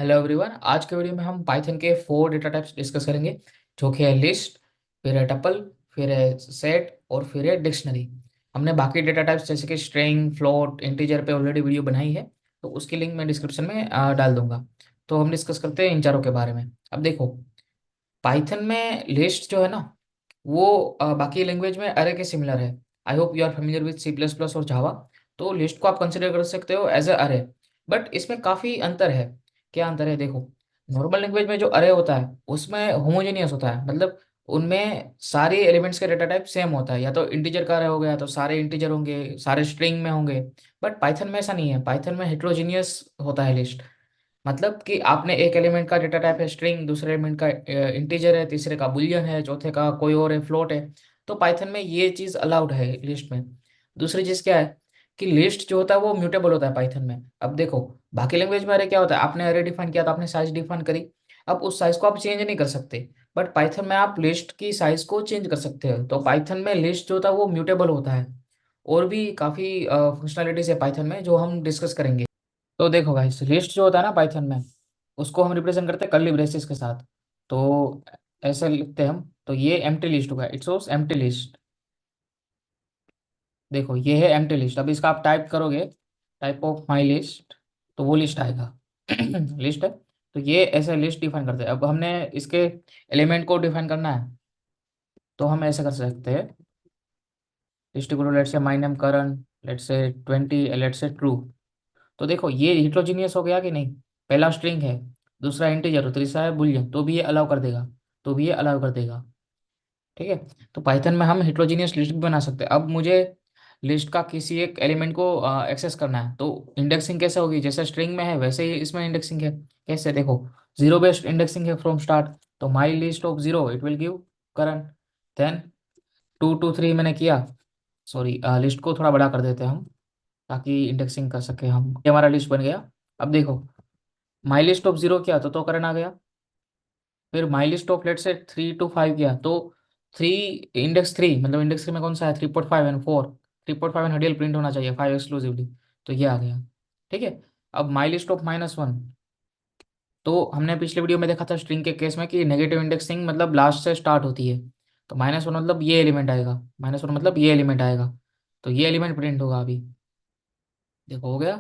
Hello everyone. आज के video में हम पाइथन के 4 डेटा टाइप्स डिस्कस करेंगे, जो कि है लिस्ट, फिर है टपल, फिर है सेट और फिर है डिक्शनरी। हमने बाकी डेटा टाइप्स जैसे कि स्ट्रिंग, फ्लोट, इंटीजर पे ऑलरेडी वीडियो बनाई है, तो उसकी लिंक मैं डिस्क्रिप्शन में डाल दूंगा। तो हम डिस्कस करते हैं इन चारों के बारे में। अब देखो, पाइथन में लिस्ट जो है ना, वो बाकी लैंग्वेज में अरे के सिमिलर है। I hope you are familiar with C plus plus और जावा। तो लिस्ट को आप कंसिडर कर सकते हो एज अ अरे, बट इसमें काफ़ी अंतर है। क्या अंतर है देखो, नॉर्मल लैंग्वेज में जो अरे होता है उसमें होमोजेनियस होता है, मतलब उनमें सारे एलिमेंट्स के डेटा टाइप सेम होता है। या तो इंटीजर का अरे हो गया तो सारे इंटीजर होंगे, सारे स्ट्रिंग में होंगे। बट पाइथन में ऐसा नहीं है, पाइथन में हेट्रोजीनियस होता है लिस्ट। मतलब कि आपने एक एलिमेंट का डेटा टाइप है स्ट्रिंग, दूसरे एलिमेंट का इंटीजर है, तीसरे का बुलियन है, चौथे का कोई और है, फ्लोट है। तो पाइथन में ये चीज़ अलाउड है लिस्ट में। दूसरी चीज़ क्या है कि लिस्ट जो होता है वो म्यूटेबल होता है पाइथन में। अब देखो, बाकी लैंग्वेज में अरे क्या होता है, आपने अरे डिफाइन किया तो आपने साइज डिफाइन करी, अब उस साइज को आप चेंज नहीं कर सकते। बट पाइथन में आप लिस्ट की साइज को चेंज कर सकते हो। तो पाइथन में लिस्ट जो होता है वो म्यूटेबल होता है। और भी काफ़ी फंक्शनैलिटीज है पाइथन में जो हम डिस्कस करेंगे। तो देखो गाइस, लिस्ट जो होता है ना पाइथन में, उसको हम रिप्रेजेंट करते हैं कर्ली ब्रेसेस के साथ। तो ऐसे लिखते हैं हम, तो ये एम्प्टी लिस्ट होगा, इट्स शोस एम्प्टी लिस्ट। देखो ये है एम्प्टी लिस्ट। अब इसका आप टाइप करोगे, टाइप ऑफ माई लिस्ट, तो वो लिस्ट आएगा। लिस्ट है। तो ये ऐसे लिस्ट डिफाइन करते हैं। अब हमने इसके एलिमेंट को डिफाइन करना है, तो हम ऐसे कर सकते हैं। List equal to let's say my name Karan, let's say 20, let's say true. तो देखो ये हिट्रोजीनियस हो गया कि नहीं। पहला स्ट्रिंग है, दूसरा इंटीजर, तीसरा है बुलियन, तो भी ये अलाउ कर देगा, तो भी ये अलाउ कर देगा। ठीक है। तो पाइथन में हम हिट्रोजीनियस लिस्ट भी बना सकते हैं। अब मुझे लिस्ट का किसी एक एलिमेंट को एक्सेस करना है, तो इंडेक्सिंग कैसे होगी, जैसे स्ट्रिंग में है वैसे ही इसमें इंडेक्सिंग है। कैसे देखो, जीरो बेस्ड इंडेक्सिंग है फ्रॉम स्टार्ट। तो my list of zero it will give current. Then 2 2 3 मैंने किया, सॉरी लिस्ट को थोड़ा बड़ा कर देते हैं हम, ताकि इंडेक्सिंग कर सके हम। ये हमारा लिस्ट बन गया। अब देखो, माई लिस्ट ऑफ जीरो किया तो करंट आ गया। फिर माई list of late say 3 to 5 किया तो थ्री, इंडेक्स थ्री, मतलब इंडेक्स थ्री में कौन सा है, 3.5 एंड 4। 3.5 एंड हडियल प्रिंट होना चाहिए, 5 एक्सक्लूसिवली। तो ये आ गया। ठीक है। अब माई लिस्ट ऑफ -1, तो हमने पिछले वीडियो में देखा था स्ट्रिंग के केस में कि नेगेटिव इंडेक्सिंग मतलब लास्ट से स्टार्ट होती है। तो -1 मतलब ये एलिमेंट आएगा, -1 मतलब ये एलिमेंट आएगा। तो ये एलिमेंट प्रिंट होगा अभी। देखो हो गया।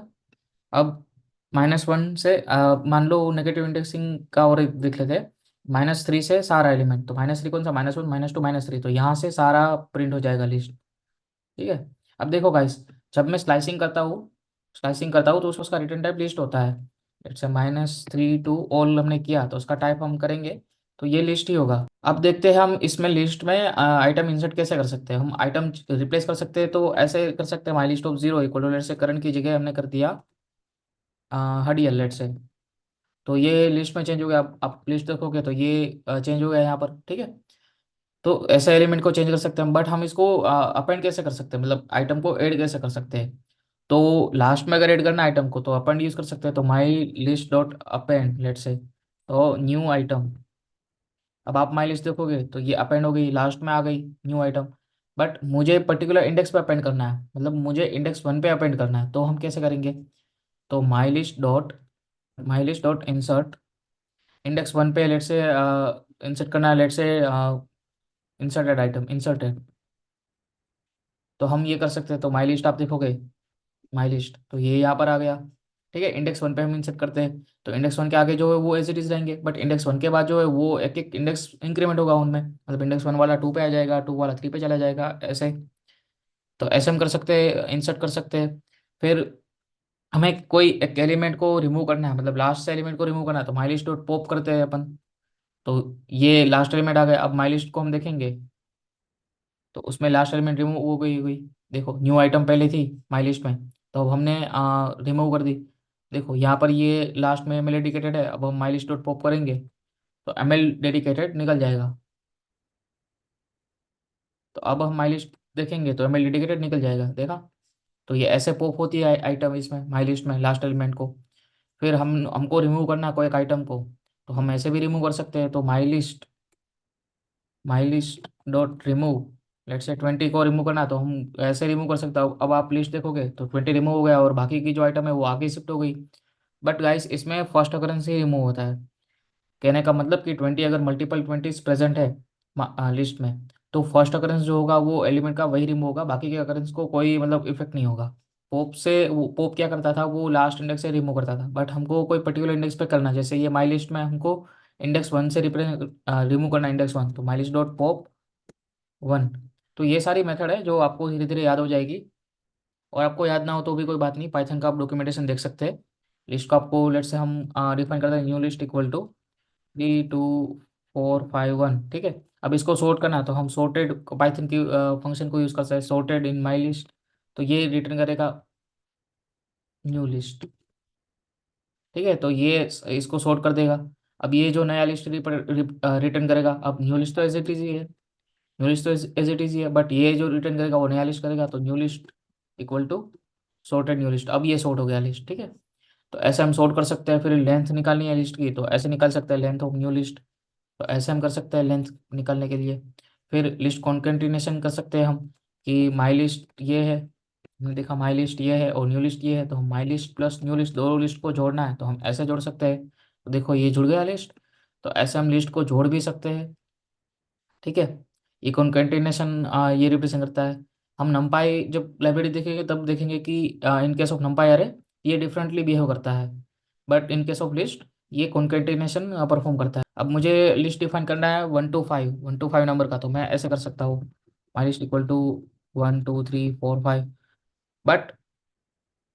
अब -1 से मान लो नेगेटिव इंडेक्सिंग का और एक देख लेते हैं। -3 से सारा एलिमेंट, तो -3 कौन सा, -1 -2 -3, तो यहाँ से सारा प्रिंट हो जाएगा लिस्ट। ठीक है। अब देखो गाइस, जब मैं स्लाइसिंग करता हूँ तो उसका रिटर्न टाइप लिस्ट होता है। जैसे -3 to ऑल हमने किया तो उसका टाइप हम करेंगे, तो ये लिस्ट ही होगा। अब देखते हैं हम इसमें लिस्ट में आइटम इंसर्ट कैसे कर सकते हैं। हम आइटम रिप्लेस कर सकते हैं, तो ऐसे कर सकते हैं, my list of zero equal to let's say current की जगह हमने कर दिया हडियल लेट से। तो ये लिस्ट में चेंज हो गया। आप लिस्ट देखोगे तो ये चेंज हो गया यहाँ पर। ठीक है। तो ऐसे एलिमेंट को चेंज कर सकते हैं, बट हम इसको अपेंड कैसे कर सकते हैं, मतलब आइटम को ऐड कैसे कर सकते हैं। तो लास्ट में अगर ऐड करना है आइटम को तो अपेंड यूज कर सकते हैं। तो my list dot append let's say, तो न्यू आइटम। अब आप माई लिस्ट देखोगे तो ये अपेंड हो गई, लास्ट में आ गई न्यू आइटम। बट मुझे पर्टिकुलर इंडेक्स पे अपेंड करना है, मतलब मुझे इंडेक्स 1 पे अपेंड करना है, तो हम कैसे करेंगे। तो my list dot insert index 1 पे लेट से इंसर्ट करना है, लेट से इंसर्टेड आइटम इंसर्टेड। तो हम ये कर सकते हैं। तो माई लिस्ट आप देखोगे, माई लिस्ट तो ये यहाँ पर आ गया। ठीक है। इंडेक्स 1 पे हम इंसर्ट करते हैं, तो इंडेक्स 1 के आगे जो है वो एज इट इज रहेंगे, बट इंडेक्स 1 के बाद जो है वो एक एक इंडेक्स इंक्रीमेंट होगा उनमें, मतलब इंडेक्स 1 वाला 2 पे आ जाएगा, 2 वाला 3 पे चला जाएगा, ऐसे। तो ऐसे हम कर सकते हैं, इंसर्ट कर सकते हैं। फिर हमें कोई एक एलिमेंट को रिमूव करना है, मतलब लास्ट से एलिमेंट को रिमूव करना है, तो माई लिस्ट डॉट पॉप करते हैं अपन। तो ये लास्ट एलिमेंट आ गया। अब माई लिस्ट को हम देखेंगे तो उसमें लास्ट एलिमेंट रिमूव हो गई। देखो न्यू आइटम पहले थी माई लिस्ट में, तो अब हमने रिमूव कर दी। देखो यहाँ पर ये लास्ट में एम एल डेडिकेटेड है, अब हम माई लिस्ट डॉट पॉप करेंगे तो एम एल डेडिकेटेड निकल जाएगा। तो अब हम माई लिस्ट देखेंगे तो एम एल डेडिकेटेड निकल जाएगा, देखा। तो ये ऐसे पॉप होती है आइटम इसमें माई लिस्ट में लास्ट एलिमेंट को। फिर हमको रिमूव करना है कोई एक आइटम को, तो हम ऐसे भी रिमूव कर सकते हैं। तो my list dot remove, let's say 20 को रिमूव करना है, तो हम ऐसे रिमूव कर सकते हैं। अब आप लिस्ट देखोगे तो 20 रिमूव हो गया और बाकी की जो आइटम है वो आगे शिफ्ट हो गई। बट गाइस इसमें फर्स्ट अकरेंस ही रिमूव होता है। कहने का मतलब कि 20 अगर मल्टीपल 20 प्रेजेंट है लिस्ट में, तो फर्स्ट अकरेंस जो होगा वो एलिमेंट का वही रिमूव होगा, बाकी के अकरेंस को कोई मतलब इफेक्ट नहीं होगा। पोप क्या करता था, वो लास्ट इंडेक्स से रिमूव करता था, बट हमको कोई पर्टिकुलर इंडेक्स पे करना, जैसे ये माई लिस्ट में हमको इंडेक्स 1 से रिमूव करना, इंडेक्स 1, तो माई लिस्ट डॉट पॉप 1। तो ये सारी मेथड है जो आपको धीरे धीरे याद हो जाएगी। और आपको याद ना हो तो भी कोई बात नहीं, पाइथन का आप डॉक्यूमेंटेशन देख सकते हैं। लिस्ट को आपको लेट से हम डिफाइन करते हैं, न्यू लिस्ट इक्वल टू 3 2 4 5 1, ठीक है। अब इसको सॉर्ट करना है तो हम सॉर्टेड पाइथन की फंक्शन को यूज़ कर सकते हैं, सॉर्टेड इन माई लिस्ट। तो ये रिटर्न करेगा न्यू लिस्ट, ठीक है। तो ये इसको सॉर्ट कर देगा। अब ये जो नया लिस्ट रिटर्न करेगा, अब न्यू लिस्ट तो एज इट इज ही है, न्यू लिस्ट तो एज इट इज ही है, बट ये जो रिटर्न करेगा वो नया लिस्ट करेगा, तो new list equal to sorted new list. अब ये सॉर्ट हो गया लिस्ट, ठीक है। तो ऐसे हम सॉर्ट कर सकते हैं। फिर लेंथ निकालनी है लिस्ट की, तो ऐसे निकाल सकते हैं लेंथ ऑफ न्यू लिस्ट। तो ऐसे हम कर सकते हैं लेंथ निकालने के लिए। फिर लिस्ट कॉन्केटिनेशन कर सकते हैं हम, कि माई लिस्ट ये है, हमने देखा माई लिस्ट ये है और न्यू लिस्ट ये है, तो हम my list plus new list दोनों लिस्ट को जोड़ना है, तो हम ऐसे जोड़ सकते हैं। तो देखो ये जुड़ गया लिस्ट। तो ऐसे हम लिस्ट को जोड़ भी सकते हैं, ठीक है। ये कॉन्केटिनेशन ये रिप्रेजेंट करता है। हम नंपाई जब लाइब्रेरी देखेंगे तब देखेंगे कि इन केस ऑफ नंपाई अरे ये डिफरेंटली बिहेव करता है, but in case of list ये कॉन्केटिनेशन परफॉर्म करता है। अब मुझे लिस्ट डिफाइन करना है 1 to 5 नंबर का, तो मैं ऐसे कर सकता हूँ, my list equal to 1 2 3 4 5। But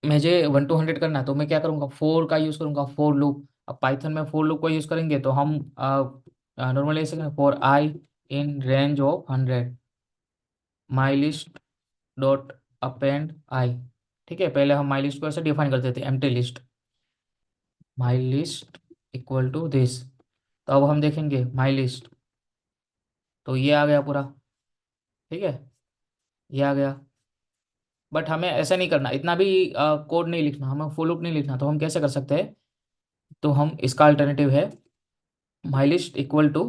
मुझे 1 to 100 करना है, तो मैं क्या करूँगा, फोर का यूज़ करूँगा, फोर लूप। अब पाइथन में फोर लूप को यूज़ करेंगे तो हम नॉर्मली ऐसे करेंगे, for i in range of 100 my list dot append i, ठीक है। पहले हम माई लिस्ट को ऐसे डिफाइन करते थे, empty list, my list equal to this. तो अब हम देखेंगे माई लिस्ट, तो ये आ गया पूरा, ठीक है, ये आ गया। बट हमें ऐसा नहीं करना, इतना भी कोड नहीं लिखना, हमें फुल लूप नहीं लिखना। तो हम कैसे कर सकते हैं, तो हम इसका अल्टरनेटिव है my list equal to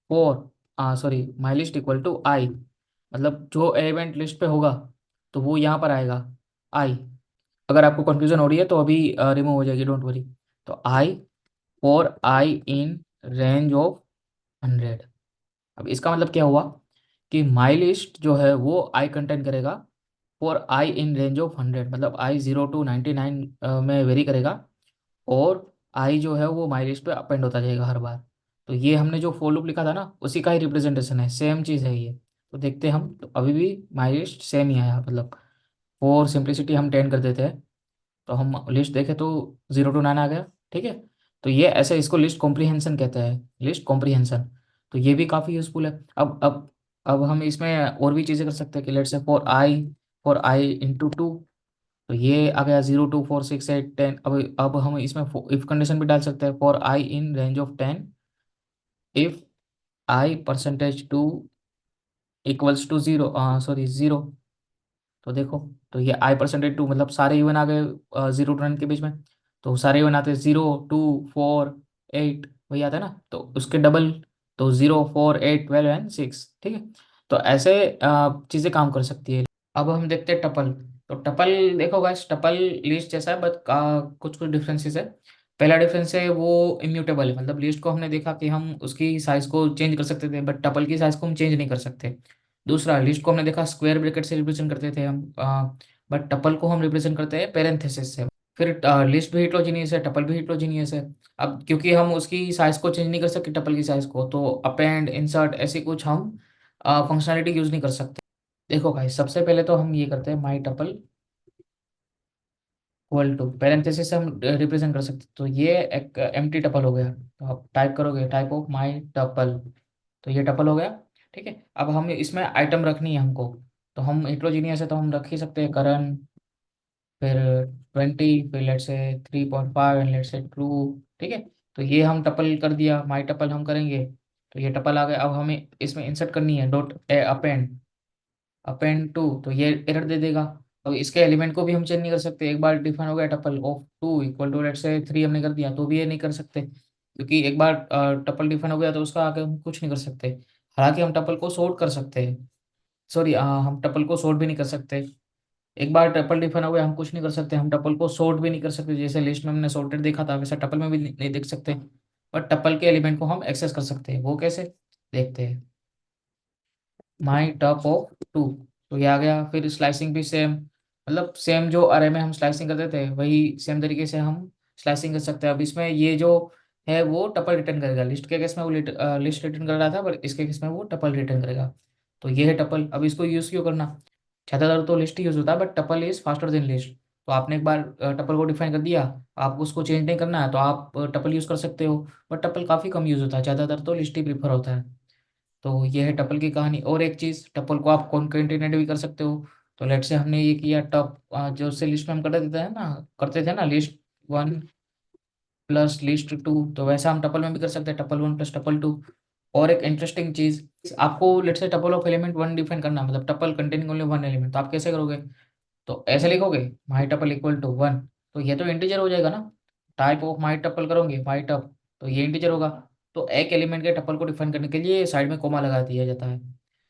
for, sorry, my list equal to i, मतलब जो एलिमेंट लिस्ट पे होगा तो वो यहाँ पर आएगा आई। अगर आपको कंफ्यूजन हो रही है तो अभी रिमूव हो जाएगी, डोंट वरी। तो i for i in range of 100। अब इसका मतलब क्या हुआ, कि माई लिस्ट जो है वो आई कंटेंट करेगा for i in range of 100, मतलब आई 0 to 99 में वेरी करेगा। और आई जो है वो माई लिस्ट पे अपेंड होता जाएगा हर बार। तो ये हमने जो फॉर लूप लिखा था ना उसी का ही रिप्रेजेंटेशन है, सेम चीज़ है ये। तो देखते हैं हम, तो अभी भी माई लिस्ट सेम ही आया, मतलब फॉर सिंप्लिसिटी हम 10 कर देते हैं, तो हम लिस्ट देखें तो 0 to 9 आ गया, ठीक है। तो ये ऐसे, इसको लिस्ट कॉम्प्रीहेंशन कहते हैं, लिस्ट कॉम्प्रीहेंशन। तो ये भी काफ़ी यूजफुल है। अब हम इसमें और भी चीज़ें कर सकते हैं, कि लेट से फॉर आई इंटू 2, तो ये आ गया 0 2 4 6 8 10। अब हम इसमें इफ कंडीशन भी डाल सकते हैं, for i in range of 10 if i percentage 2 equals to 0, sorry 0। तो देखो, तो ये I%2 मतलब सारे इवन आ गए 0 to 9 के बीच में। तो सारे इवन आते हैं 0 2 4 8, वही आता है ना, तो उसके डबल, तो 0 4 8 12 एंड 6, ठीक है। तो ऐसे चीज़ें काम कर सकती है। अब हम देखते हैं टपल। तो टपल देखो गाइस, टपल लिस्ट जैसा है, बट कुछ कुछ डिफरेंसेस है। पहला डिफरेंस है वो इम्यूटेबल है, मतलब लिस्ट को हमने देखा कि हम उसकी साइज को चेंज कर सकते थे, बट टपल की साइज को हम चेंज नहीं कर सकते। दूसरा, लिस्ट को हमने देखा स्क्वायर ब्रैकेट से रिप्रेजेंट करते थे हम, बट टपल को हम रिप्रेजेंट करते हैं पेरेंथेसिस से। फिर लिस्ट भी हिट्रोजीनियस है, टपल भी हिट्रोजीनियस है। अब क्योंकि हम उसकी साइज को चेंज नहीं कर सकते टपल की साइज को, तो अपेंड इंसर्ट ऐसी कुछ हम फंक्शनैलिटी यूज नहीं कर सकते। देखो भाई, सबसे पहले तो हम ये करते हैं, माई टपल इक्वल टू पैरेंथेसिस से हम रिप्रेजेंट कर सकते हैं। तो ये एक एम्प्टी टपल हो गया, तो आप टाइप करोगे टाइप ऑफ माई टपल, तो ये टपल हो गया, ठीक है। अब हम इसमें आइटम रखनी है हमको, तो हम हेट्रोजीनियस है तो हम रख ही सकते हैं करण, फिर 20, फिर लेट से 3.5 एंड लेट से ट्रू, ठीक है। तो ये हम टपल कर दिया, माई टपल हम करेंगे, तो ये टपल आ गया। अब हमें इसमें इंसर्ट करनी है डॉट अपेंड, अपेंड टू, तो ये एरर दे देगा। अब इसके एलिमेंट को भी हम चेंज नहीं कर सकते, एक बार डिफाइन हो गया tuple of 2 equal to let's say 3 हमने कर दिया, तो भी ये नहीं कर सकते, क्योंकि एक बार टपल डिफाइन हो गया तो उसका आगे हम कुछ नहीं कर सकते। हालांकि हम टपल को सॉर्ट कर सकते हैं, सॉरी हम टपल को सॉर्ट भी नहीं कर सकते। एक बार टपल डिफाइन हो गया, हम कुछ नहीं कर सकते, हम टपल को सॉर्ट भी नहीं कर सकते, जैसे लिस्ट में हमने सॉर्टेड देखा था वैसा टपल में भी नहीं देख सकते। बट टपल के एलिमेंट को हम एक्सेस कर सकते हैं, वो कैसे देखते हैं। माई टप ऑफ टू, तो ये आ गया। फिर स्लाइसिंग भी सेम, मतलब सेम जो अरे में हम स्लाइसिंग करते थे वही सेम तरीके से हम स्लाइसिंग कर सकते हैं। अब इसमें ये जो है वो टपल रिटर्न करेगा, लिस्ट के केस में वो लिस्ट रिटर्न कर रहा था, पर इसके केस में वो टपल रिटर्न करेगा। तो ये है टपल। अब इसको यूज़ क्यों करना, ज़्यादातर तो लिस्ट ही यूज़ होता है, but tuple is faster than list. तो आपने एक बार टपल को डिफाइन कर दिया, आपको उसको चेंज नहीं करना है, तो आप टपल यूज़ कर सकते हो। बट टपल काफ़ी कम यूज़ होता है, ज़्यादातर तो लिस्ट ही प्रीफर होता है। तो ये है टपल की कहानी। और एक चीज़, टपल को आप कॉन्केटेनेट भी कर सकते हो। तो लेट से हमने ये किया टप, जो से लिस्ट में हम कर देते हैं ना, करते थे ना, list one plus list two, तो वैसा हम टपल में भी कर सकते हैं, tuple one plus tuple two. और एक इंटरेस्टिंग चीज़, आपको let's say tuple of element one define करना है, मतलब tuple containing only one element, तो आप कैसे करोगे। तो ऐसे लिखोगे my tuple equal to one, तो ये तो इंटीजर हो जाएगा ना। टाइप ऑफ माई टपल करोगे माई टप, तो ये इंटीजर होगा। तो एक एलिमेंट के टपल को डिफाइन करने के लिए साइड में कोमा लगा दिया जाता है।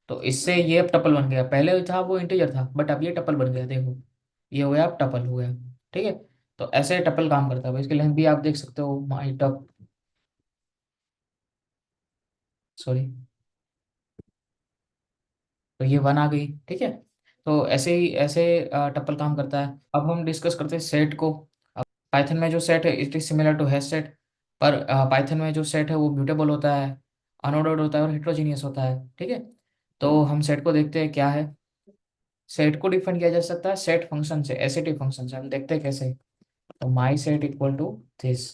तो इससे ये अब टपल बन गया, पहले था वो इंटीजर था, बट अब ये टपल बन गया, देखो ये हो गया, अब टपल हो गया। ठीक है। तो ऐसे टपल काम करता है। अब इसकी लेंथ भी आप देख सकते हो, माई टप, सॉरी, तो ये वन आ गई। ठीक है। तो ऐसे ही ऐसे टपल काम करता है। अब हम डिस्कस करते हैं सेट को। पाइथन में जो सेट है it is similar to hash set, पर पाइथन में जो सेट है वो म्यूटेबल होता है, अनऑर्डर्ड होता है और हेट्रोजीनियस होता है। ठीक है। तो हम सेट को देखते हैं क्या है। सेट को डिफाइन किया जा सकता है सेट फंक्शन से, एसएटी फंक्शन से। हम देखते हैं कैसे। तो my set equal to this,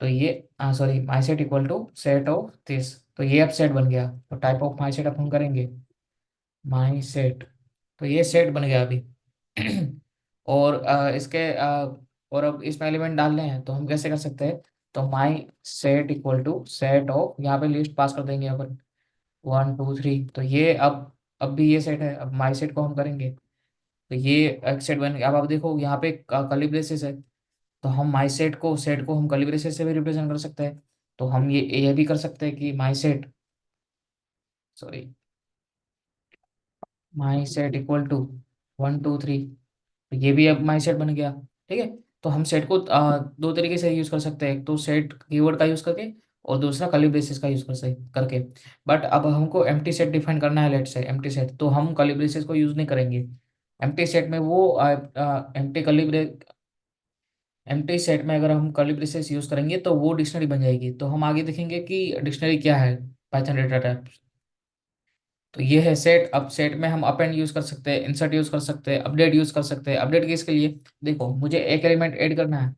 तो ये sorry, my set equal to set of this, तो ये अब सेट बन गया। तो टाइप ऑफ माई सेट अब हम करेंगे माई सेट, तो ये सेट बन गया अभी। और और अब इसमें एलिमेंट डालने हैं, तो हम कैसे कर सकते हैं। तो my set equal to set of, यहाँ पे लिस्ट पास कर देंगे अपन, वन टू थ्री, तो ये अब भी ये सेट है। अब माई सेट को हम करेंगे, तो ये एक सेट बन गया। अब आप देखो यहाँ पे कर्ली ब्रेसेस है, तो हम माई सेट को हम कर्ली ब्रेसेस से भी रिप्रेजेंट कर सकते हैं। तो हम ये भी कर सकते हैं कि my set, sorry, my set equal to one two three, तो ये भी अब माई सेट बन गया। ठीक है। तो हम सेट को दो तरीके से यूज कर सकते हैं, एक तो सेट कीवर्ड का यूज करके, और दूसरा कर्ली ब्रेसेस का यूज कर सक करके। बट अब हमको एम्प्टी सेट डिफाइन करना है, लेट से एम्प्टी सेट, तो हम कर्ली ब्रेसेस को यूज नहीं करेंगे। एम्प्टी सेट में वो एम्प्टी सेट में अगर हम कर्ली ब्रेसेस यूज करेंगे तो वो डिक्शनरी बन जाएगी। तो हम आगे देखेंगे कि डिक्शनरी क्या है, पाइथन डेटा टाइप। तो ये है सेट। अब सेट में हम अपेंड यूज कर सकते हैं, इंसर्ट यूज कर सकते हैं, अपडेट यूज कर सकते हैं। अपडेट किसके लिए, देखो मुझे एक एलिमेंट ऐड करना है,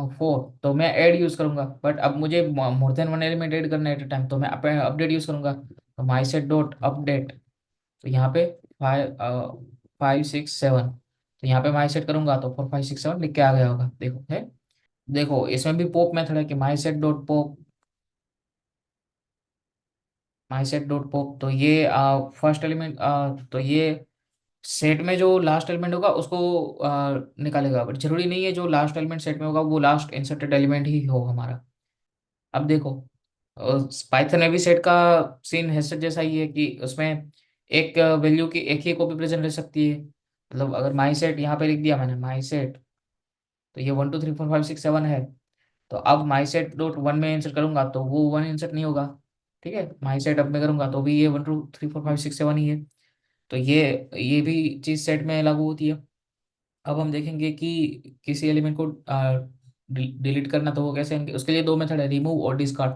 फोर, तो मैं ऐड यूज करूंगा। बट अब मुझे more than one element add करना है एट अ टाइम, तो मैं अपडेट यूज करूंगा। तो माई सेट डॉट अपडेट, तो यहाँ पे फाइव फाइव सिक्स सेवन, तो यहाँ पे माई सेट करूंगा तो 4 5 6 7 लिख के आ गया होगा, देखो है। देखो इसमें भी पॉप मेथड है कि my set dot pop, my set dot pop, तो ये फर्स्ट एलिमेंट, तो ये सेट में जो लास्ट एलिमेंट होगा उसको निकालेगा। बट जरूरी नहीं है जो लास्ट एलिमेंट सेट में होगा वो लास्ट इंसर्टेड एलिमेंट ही हो हमारा। अब देखो, पाइथन में भी सेट का सीन हैशेट जैसा ही है कि उसमें एक वैल्यू की एक ही कॉपी प्रेजेंट रह सकती है। मतलब अगर माई सेट यहाँ पे लिख दिया मैंने माई सेट, तो ये 1 2 3 4 5 6 7 है। तो अब माई सेट डॉट वन में इंसर्ट करूंगा तो वो वन इंसर्ट नहीं होगा। ठीक है। माई सेट अब मैं करूंगा तो भी ये 1 2 3 4 5 6 7 ही है। तो ये भी चीज़ सेट में लागू होती है। अब हम देखेंगे कि किसी एलिमेंट को डिलीट करना तो वो कैसे, उसके लिए दो मेथड है, रिमूव और डिस्कार्ड।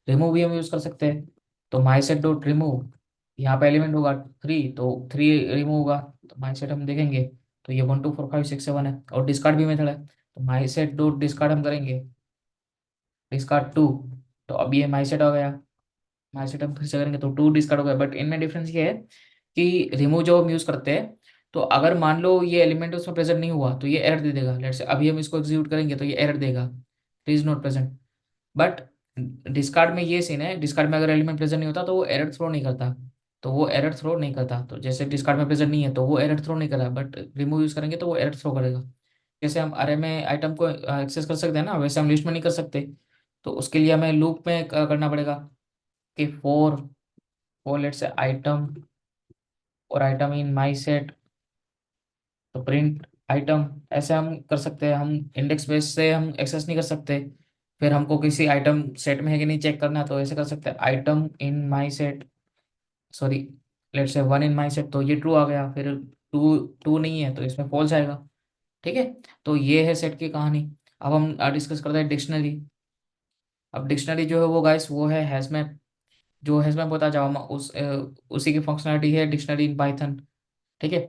रिमूव भी हम यूज़ कर सकते हैं। तो माई सेट डॉट रिमूव, यहाँ पे एलिमेंट होगा थ्री, तो थ्री रिमूव होगा। तो माई सेट हम देखेंगे, तो ये 1 2 4 5 6 7 है। और डिस्कार्ड भी मेथड है, तो माई सेट डॉट डिस्कार्ड हम करेंगे, डिस्कार्ड टू, तो अब ये माई सेट हो गया। माई सेट हम फिर से करेंगे तो टू डिस्कार्ड हो गया। बट इनमें डिफरेंस ये है कि रिमूव जब हम यूज़ करते हैं, तो अगर मान लो ये एलिमेंट उसमें प्रेजेंट नहीं हुआ तो ये एरर दे देगा। लेट्स से अभी हम इसको एग्जीक्यूट करेंगे तो ये एरर देगा, is not present. But discard में ये सीन है, डिस्कार्ड में अगर एलिमेंट प्रेजेंट नहीं होता तो वो एरर थ्रो नहीं करता, तो वो एरर थ्रो नहीं करता। तो जैसे डिस्कार्ड में प्रेजेंट नहीं है तो वो एरर थ्रो नहीं कर रहा, बट रिमूव यूज करेंगे तो वो एरर थ्रो करेगा। जैसे हम अरे में आइटम को एक्सेस कर सकते हैं ना, वैसे हम लिस्ट में नहीं कर सकते। तो उसके लिए हमें लूप में करना पड़ेगा कि फोर फोर लेट से आइटम और आइटम इन माई सेट, तो प्रिंट आइटम, ऐसे हम कर सकते हैं। हम इंडेक्स बेस से हम एक्सेस नहीं कर सकते। फिर हमको किसी आइटम सेट में है कि नहीं चेक करना है, तो ऐसे कर सकते हैं item in my set, sorry let's say one in my set, तो ये ट्रू आ गया। फिर टू टू नहीं है तो इसमें फॉल्स आएगा। ठीक है। तो ये है सेट की कहानी। अब हम डिस्कस करते हैं डिक्शनरी। अब डिक्शनरी जो है वो गाइस वो है हैशमैप। जो हैशमैप होता है जावा उसी की फंक्शनलिटी है डिक्शनरी इन पाइथन। ठीक है।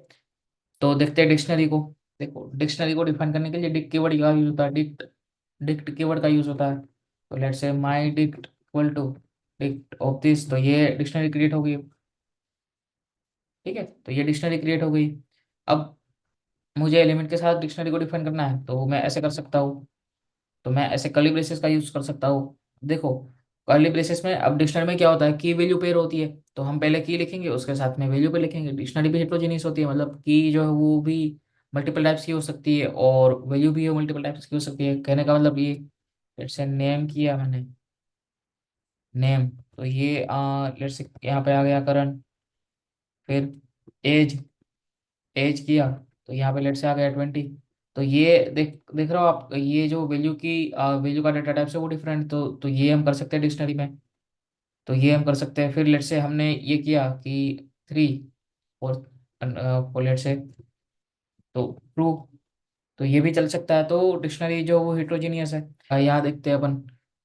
तो देखते हैं डिक्शनरी को। देखो डिक्शनरी को डिफाइन करने के लिए डिक्ट कीवर्ड का यूज होता है। डिक्ट डिक्ट कीवर्ड का यूज होता है। तो let's say my dict equal to dict of this, तो ये डिक्शनरी क्रिएट हो गई। ठीक है। तो ये डिक्शनरी क्रिएट हो गई। अब मुझे एलिमेंट के साथ डिक्शनरी को डिफाइन करना है, तो मैं ऐसे कर सकता हूँ। तो मैं ऐसे कर्ली ब्रेसेस का यूज कर सकता हूँ। देखो कर्ली ब्रेसेस में अब डिक्शनरी में क्या होता है, की वैल्यू पेयर होती है। तो हम पहले की लिखेंगे, उसके साथ में वैल्यू पे लिखेंगे। डिक्शनरी भी हेट्रोजीनियस होती है, मतलब की जो है वो भी मल्टीपल टाइप्स की हो सकती है, और वैल्यू भी मल्टीपल टाइप्स की हो सकती है। कहने का मतलब ये, लेट्स से नेम किया मैंने, नेम, तो ये लेट्स से यहाँ पे आ गया करण। फिर एज, एज किया, तो यहाँ पे लेट से आ गया 20। तो ये देख देख रहे हो आप, ये जो वैल्यू की वैल्यू का डेटा टाइप है वो डिफरेंट, तो ये हम कर सकते हैं डिक्शनरी में। तो ये हम कर सकते हैं। फिर लेट से हमने ये किया कि 3 और लेट से तो ट्रू, तो ये भी चल सकता है। तो डिक्शनरी जो वो हिट्रोजीनियस है। यहाँ देखते हैं अपन।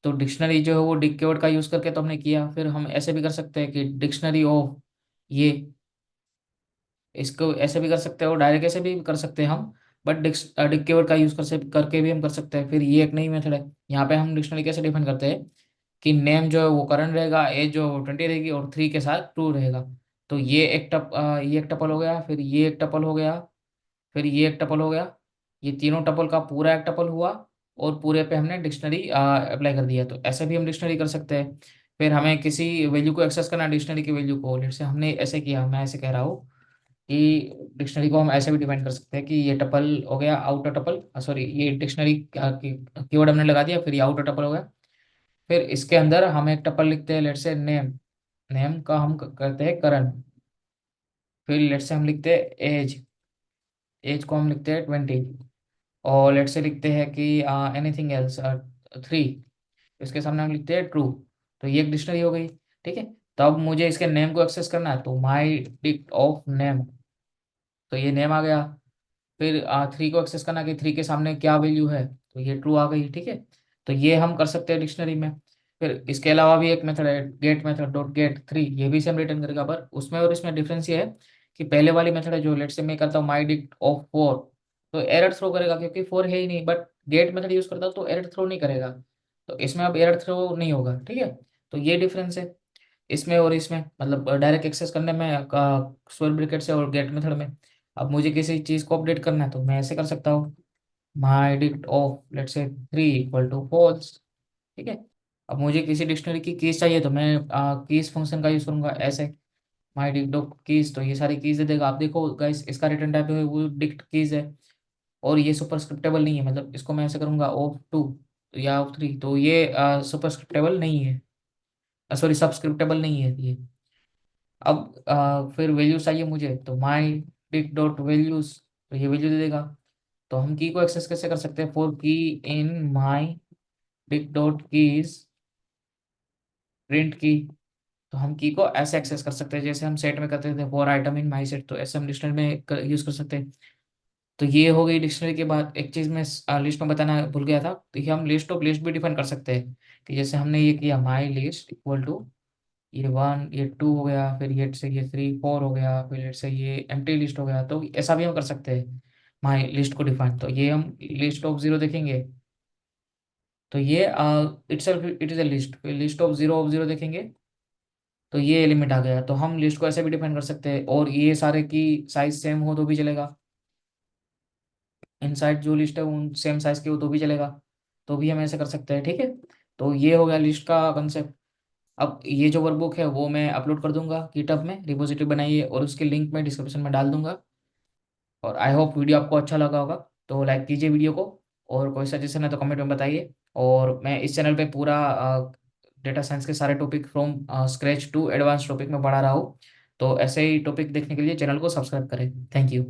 तो डिक्शनरी जो है वो डिक कीवर्ड का यूज करके तो हमने किया। फिर हम ऐसे भी कर सकते हैं कि डिक्शनरी ऑफ ये, इसको ऐसे भी कर सकते हैं और डायरेक्ट ऐसे भी कर सकते हैं हम। बट डिक कीवर्ड का यूज करके भी हम कर सकते हैं। फिर ये एक नई मेथड है। यहाँ पे हम डिक्शनरी कैसे डिफाइन करते हैं कि नेम जो है वो करंट रहेगा, एज जो 20 रहेगी, और 3 के साथ ट्रू रहेगा। तो ये एक टपल हो गया, फिर ये एक टपल हो गया, फिर ये एक टपल हो गया। ये तीनों टपल का पूरा एक टपल हुआ, और पूरे पे हमने डिक्शनरी अप्लाई कर दिया। तो ऐसे भी हम डिक्शनरी कर सकते हैं। फिर हमें किसी वैल्यू को एक्सेस करना है, डिक्शनरी की वैल्यू को, जैसे हमने ऐसे किया, मैं ऐसे कह रहा हूँ कि डिक्शनरी को हम ऐसे भी डिफाइन कर सकते हैं कि ये टपल हो गया आउटर टपल, सॉरी ये डिक्शनरी कीवर्ड हमने लगा दिया, फिर ये आउटर टपल हो गया। फिर इसके अंदर हम एक टपल लिखते हैं, लेट से नेम, नेम का हम करते हैं करण। फिर लेट से हम लिखते हैं एज, एज को हम लिखते हैं 20। और लेट से लिखते हैं कि एनीथिंग एल्स 3, इसके सामने हम लिखते हैं ट्रू। तो ये एक डिक्शनरी हो गई। ठीक है। तो अब मुझे इसके नेम को एक्सेस करना है, तो माई डिक्ट ऑफ नेम, तो ये नेम आ गया। फिर 3 को एक्सेस करना कि 3 के सामने क्या वैल्यू है, तो ये ट्रू आ गई। ठीक है। तो ये हम कर सकते हैं डिक्शनरी में। फिर इसके अलावा भी एक मेथड है, गेट मेथड डॉट गेट 3, ये भी सेम रिटर्न करेगा, पर उसमें और इसमें डिफरेंस ये है कि पहले वाली मेथड है जो लेट से मैं करता हूँ माई डिक्ट ऑफ 4, तो एरर थ्रो करेगा क्योंकि 4 है ही नहीं। बट गेट मेथड यूज करता हूँ तो एरर थ्रो नहीं करेगा। तो इसमें अब एरर थ्रो नहीं होगा। ठीक है। तो ये डिफरेंस है इसमें और इसमें, मतलब डायरेक्ट एक्सेस करने में स्क्वायर ब्रैकेट से और गेट मेथड में। अब मुझे किसी चीज़ को अपडेट करना है, तो मैं ऐसे कर सकता हूँ माई dict of let's say 3 equal to false. ठीक है। अब मुझे किसी डिक्शनरी की कीज चाहिए, तो मैं कीज फंक्शन का यूज करूंगा ऐसे, माई डिक्ट ऑफ कीज, तो ये सारी कीज दे देगा। आप देखो गाइस इसका रिटर्न टाइप है वो डिक्ट कीज है, और ये सुपरस्क्रिप्टेबल नहीं है, मतलब इसको मैं ऐसे करूंगा ऑफ 2 या ऑफ 3, तो ये सुपरस्क्रिप्टेबल नहीं है, सॉरी सब्सक्रिप्टेबल नहीं है ये। अब फिर वैल्यूज चाहिए मुझे, तो माई डिक डॉट वैल्यूज, तो ये वैल्यू दे देगा। तो हम की को एक्सेस कैसे कर सकते हैं, for key in my dict dot keys print key, तो हम की को ऐसे एक्सेस कर सकते हैं जैसे हम सेट में करते थे for item in my set, तो ऐसे हम डिक्शनरी में यूज कर सकते हैं। तो ये हो गई डिक्शनरी के बाद। एक चीज मैं लिस्ट में बताना भूल गया था, तो ये हम लिस्ट ऑफ लिस्ट भी डिफाइन कर सकते हैं कि जैसे हमने ये किया माई लिस्ट इक्वल टू ये 1 ये 2 हो गया, फिर ये से ये 3 4 हो गया, फिर लेट से ये एम्प्टी लिस्ट हो गया। तो ऐसा भी हम कर सकते हैं माई लिस्ट को डिफाइन। तो ये हम लिस्ट ऑफ 0 देखेंगे, तो ये itself it is a list. फिर लिस्ट ऑफ 0 देखेंगे, तो ये एलिमेंट आ गया। तो हम लिस्ट को ऐसे भी डिफाइन कर सकते हैं, और ये सारे की साइज सेम हो तो भी चलेगा। इनसाइड जो लिस्ट है उन सेम साइज की हो तो भी चलेगा, तो भी हम ऐसे कर सकते हैं। ठीक है। तो ये हो गया लिस्ट का कंसेप्ट। अब ये जो वर्कबुक है वो मैं अपलोड कर दूंगा गिटहब में, रिपोजिटरी बनाइए, और उसकी लिंक मैं डिस्क्रिप्शन में डाल दूंगा। और आई होप वीडियो आपको अच्छा लगा होगा, तो लाइक कीजिए वीडियो को, और कोई सजेशन है तो कमेंट में बताइए। और मैं इस चैनल पे पूरा डेटा साइंस के सारे topic from scratch to advance topic में पढ़ा रहा हूँ। तो ऐसे ही टॉपिक देखने के लिए चैनल को सब्सक्राइब करें। Thank you.